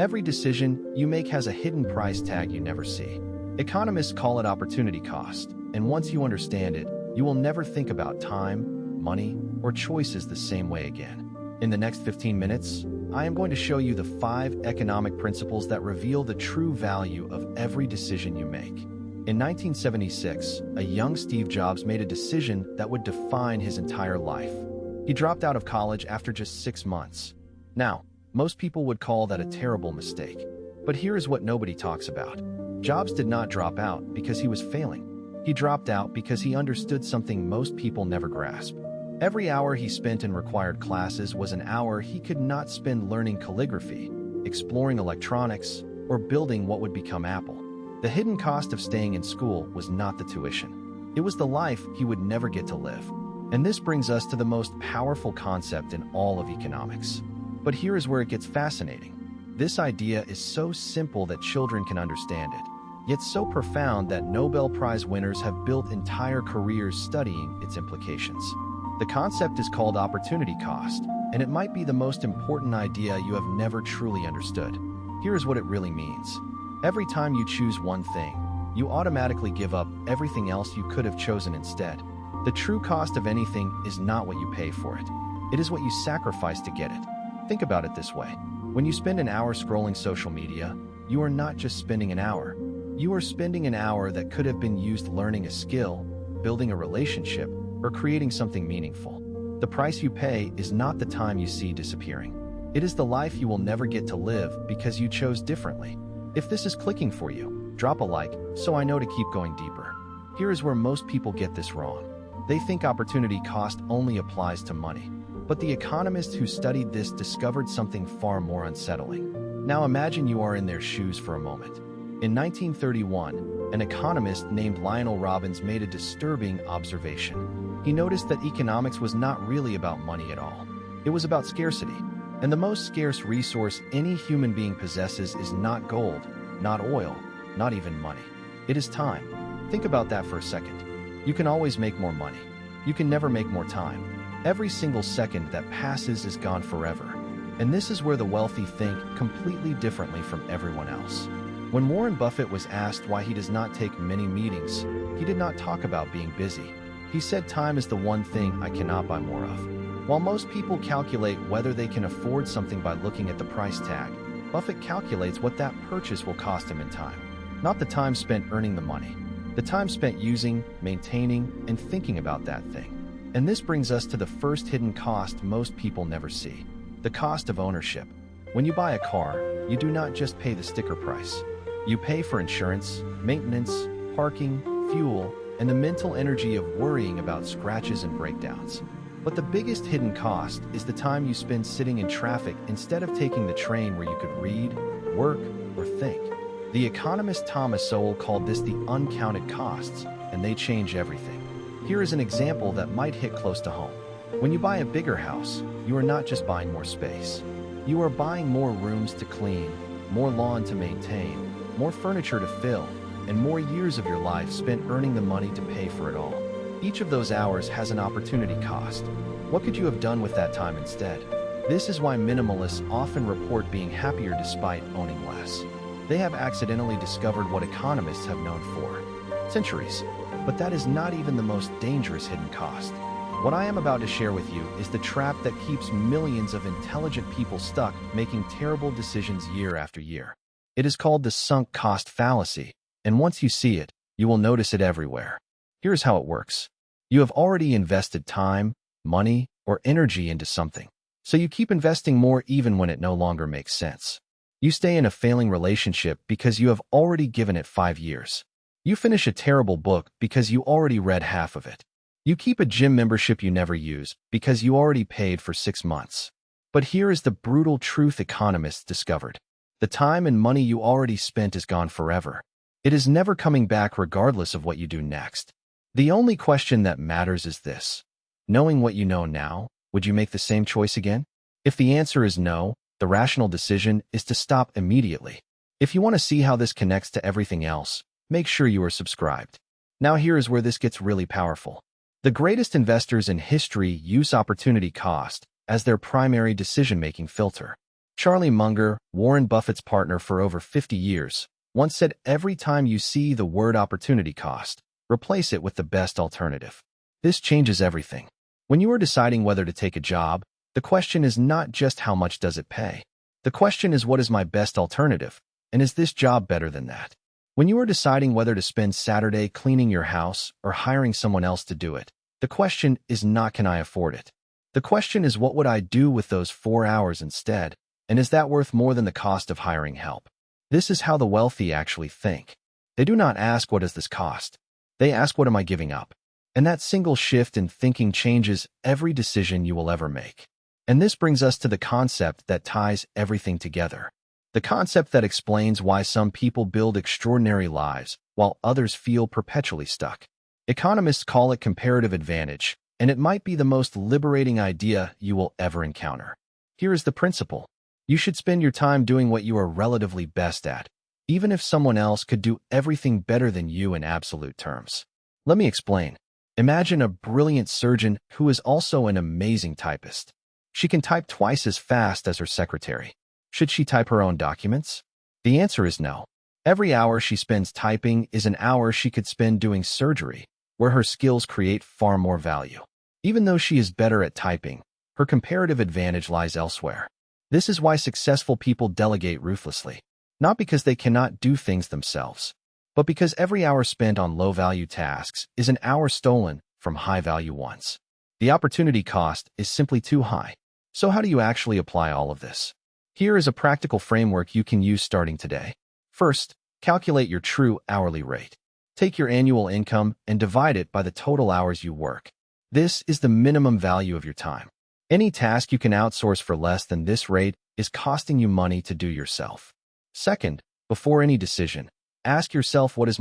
Every decision you make has a hidden price tag you never see. Economists call it opportunity cost, and once you understand it, you will never think about time, money, or choices the same way again. In the next 15 minutes, I am going to show you the 5 economic principles that reveal the true value of every decision you make. In 1976, a young Steve Jobs made a decision that would define his entire life. He dropped out of college after just 6 months. Now, most people would call that a terrible mistake. But here is what nobody talks about. Jobs did not drop out because he was failing. He dropped out because he understood something most people never grasp. Every hour he spent in required classes was an hour he could not spend learning calligraphy, exploring electronics, or building what would become Apple. The hidden cost of staying in school was not the tuition. It was the life he would never get to live. And this brings us to the most powerful concept in all of economics. But here is where it gets fascinating. This idea is so simple that children can understand it, yet so profound that Nobel Prize winners have built entire careers studying its implications. The concept is called opportunity cost, and it might be the most important idea you have never truly understood. Here is what it really means. Every time you choose one thing, you automatically give up everything else you could have chosen instead. The true cost of anything is not what you pay for it. It is what you sacrifice to get it. Think about it this way. When you spend an hour scrolling social media, you are not just spending an hour. You are spending an hour that could have been used learning a skill, building a relationship, or creating something meaningful. The price you pay is not the time you see disappearing. It is the life you will never get to live because you chose differently. If this is clicking for you, drop a like so I know to keep going deeper. Here is where most people get this wrong. They think opportunity cost only applies to money. But the economists who studied this discovered something far more unsettling. Now imagine you are in their shoes for a moment. In 1931, an economist named Lionel Robbins made a disturbing observation. He noticed that economics was not really about money at all. It was about scarcity. And the most scarce resource any human being possesses is not gold, not oil, not even money. It is time. Think about that for a second. You can always make more money. You can never make more time. Every single second that passes is gone forever. And this is where the wealthy think completely differently from everyone else. When Warren Buffett was asked why he does not take many meetings, he did not talk about being busy. He said time is the one thing I cannot buy more of. While most people calculate whether they can afford something by looking at the price tag, Buffett calculates what that purchase will cost him in time. Not the time spent earning the money. The time spent using, maintaining, and thinking about that thing. And this brings us to the first hidden cost most people never see. The cost of ownership. When you buy a car, you do not just pay the sticker price. You pay for insurance, maintenance, parking, fuel, and the mental energy of worrying about scratches and breakdowns. But the biggest hidden cost is the time you spend sitting in traffic instead of taking the train where you could read, work, or think. The economist Thomas Sowell called this the uncounted costs, and they change everything. Here is an example that might hit close to home. When you buy a bigger house, you are not just buying more space. You are buying more rooms to clean, more lawn to maintain, more furniture to fill, and more years of your life spent earning the money to pay for it all. Each of those hours has an opportunity cost. What could you have done with that time instead? This is why minimalists often report being happier despite owning less. They have accidentally discovered what economists have known for centuries. But that is not even the most dangerous hidden cost. What I am about to share with you is the trap that keeps millions of intelligent people stuck making terrible decisions year after year. It is called the sunk cost fallacy, and once you see it, you will notice it everywhere. Here's how it works. You have already invested time, money, or energy into something, so you keep investing more even when it no longer makes sense. You stay in a failing relationship because you have already given it 5 years. You finish a terrible book because you already read half of it. You keep a gym membership you never use because you already paid for 6 months. But here is the brutal truth economists discovered. The time and money you already spent is gone forever. It is never coming back regardless of what you do next. The only question that matters is this. Knowing what you know now, would you make the same choice again? If the answer is no, the rational decision is to stop immediately. If you want to see how this connects to everything else, make sure you are subscribed. Now here is where this gets really powerful. The greatest investors in history use opportunity cost as their primary decision-making filter. Charlie Munger, Warren Buffett's partner for over 50 years, once said every time you see the word opportunity cost, replace it with the best alternative. This changes everything. When you are deciding whether to take a job, the question is not just how much does it pay. The question is, what is my best alternative, and is this job better than that? When you are deciding whether to spend Saturday cleaning your house or hiring someone else to do it, the question is not, can I afford it? The question is, what would I do with those 4 hours instead, and is that worth more than the cost of hiring help? This is how the wealthy actually think. They do not ask, what does this cost? They ask, what am I giving up? And that single shift in thinking changes every decision you will ever make. And this brings us to the concept that ties everything together. The concept that explains why some people build extraordinary lives while others feel perpetually stuck. Economists call it comparative advantage, and it might be the most liberating idea you will ever encounter. Here is the principle. You should spend your time doing what you are relatively best at, even if someone else could do everything better than you in absolute terms. Let me explain. Imagine a brilliant surgeon who is also an amazing typist. She can type twice as fast as her secretary. Should she type her own documents? The answer is no. Every hour she spends typing is an hour she could spend doing surgery, where her skills create far more value. Even though she is better at typing, her comparative advantage lies elsewhere. This is why successful people delegate ruthlessly, not because they cannot do things themselves, but because every hour spent on low-value tasks is an hour stolen from high-value ones. The opportunity cost is simply too high. So how do you actually apply all of this? Here is a practical framework you can use starting today. First, calculate your true hourly rate. Take your annual income and divide it by the total hours you work. This is the minimum value of your time. Any task you can outsource for less than this rate is costing you money to do yourself. Second, before any decision, ask yourself, what is